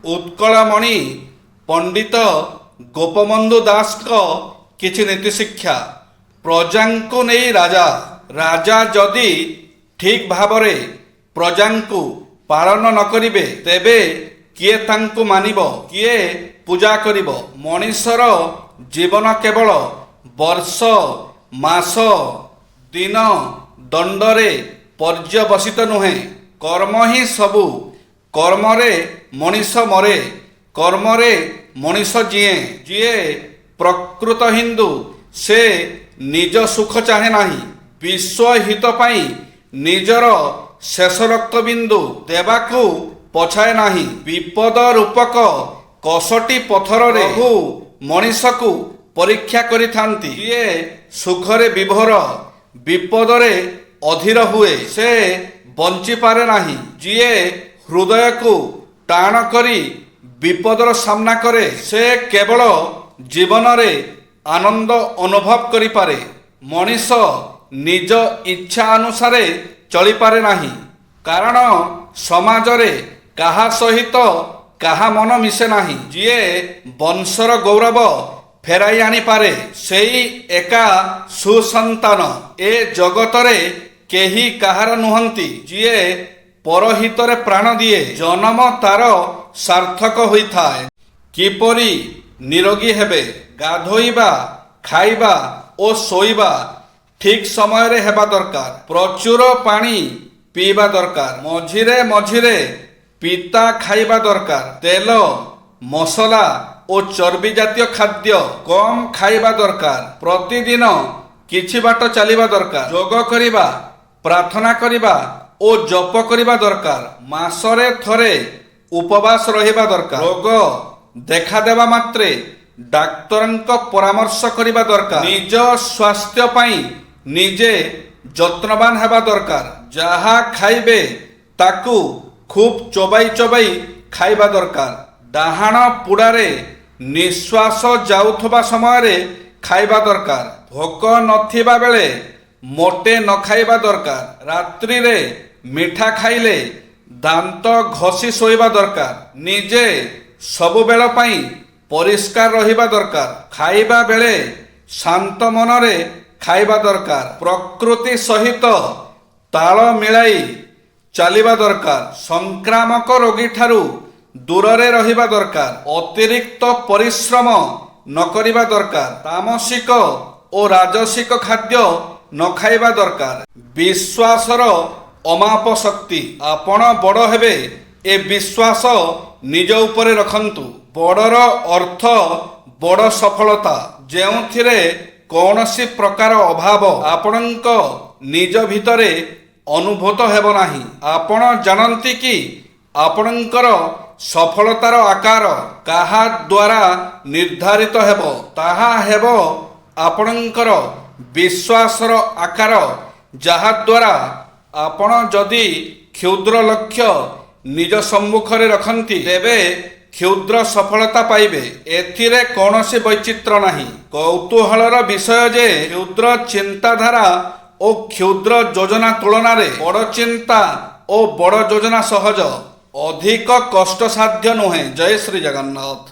उत्कलमणि पंडित गोपबंधु दास को किछि नीति शिक्षा प्रजांकु नहीं राजा राजा जदि ठीक भावरे प्रजांकु पालन न करिवे तेबे किए तांकु मानिब किए पूजा करिब। मनीषर जीवन केवल वर्ष मास दिन दंडरे पर्यवसित नुहे कर्म ही सबु कर्मरे मनीष मरे कर्मरे मनीष जिए जिए प्रकृत हिंदू से निज सुख चाहे नाही विश्व हित पाई निजर शेष रक्त बिंदु देवाकू पछाए नाही विपद रूपक कसटी पथर रे मनीषकू परीक्षा करिथांती ये सुखरे विभोर विपदरे अधीर हुए से बंची पारे नाही जिए हृदय को टाण करी विपदर सामना करे से केवल जीवन रे आनंद अनुभव करि पारे। मनीष निज इच्छा अनुसारे चली पारे नाही कारण समाज रे काहा सहित काहा मन मिसे नाही जिए वंशर गौरव फेराई आनी पारे सेई एका सुसंतान ए जगतरे केही काहार नुहंती जिए परहितरे प्राण दिए जन्म तार सार्थक होइथाए। किपरि निरोगी हेबे गाधोइबा खाइबा ओ सोइबा ठीक समय रे हेबा दरकार प्रचुर पानी पीबा दरकार मझिरे मझिरे पिता खाइबा दरकार तेल मसला ओ चर्बी जातीय खाद्य कम खाइबा दरकार प्रतिदिन किछि बाट चलिबा दरकार योग करिबा प्रार्थना करिबा ओ जप करिबा दरकार मासरे थरे उपवास रहिबा दरकार रोग देखा देबा मात्रे डाक्तरंक परामर्श करिबा दरकार निज स्वास्थ्य पाई निजे यत्नवान हेबा दरकार जहा खाइबे ताकू खूब चोबाई चोबाई खाइबा दरकार डाहाण पुड़ारे निश्वास जाउथबा समय रे खाइबा दरकार भोक नथिबा बेले मोटे न खाइबा दरकार रात्रि रे मिठा खाइले दांत घसी सोइबा दरकार निजे सबु बेल पाई परिष्कार रहिबा दरकार खाइबा बेले शांत मनरे खाइबा दरकार प्रकृति सहित ताल मिलाई चलिबा दरकार संक्रामक रोगी ठारू दूररे रहिबा दरकार अतिरिक्त परिश्रम न करिबा दरकार तामसिक ओ राजसिक खाद्य न खाइबा दरकार विश्वासर अमाप शक्ति आपण बड़ हेबे ए विश्वास निज उपरे रखंतु बड़र अर्थ बड़ सफलता जेउथिरे कौनसी प्रकार अभाव आपणक निज भितरे अनुभूत हेब नाही आपण जानंती कि आपणकर सफलतार आकार काहा द्वारा निर्धारित हेब ताहा हेब आपणकर विश्वासर आकार जहा द्वारा आपण जदि क्षुद्र लक्ष्य निज सम्मुखरे रखंती तेबे क्षुद्र सफलता पाइबे एथिरे कौनसी वैचित्र नाही कौतूहलर विषय जे क्षुद्र चिंताधारा ओ क्षुद्र योजना तुलना रे बड़ चिंता ओ बड़ योजना सहज अधिक कष्टसाध्य नुहे। जय श्री जगन्नाथ।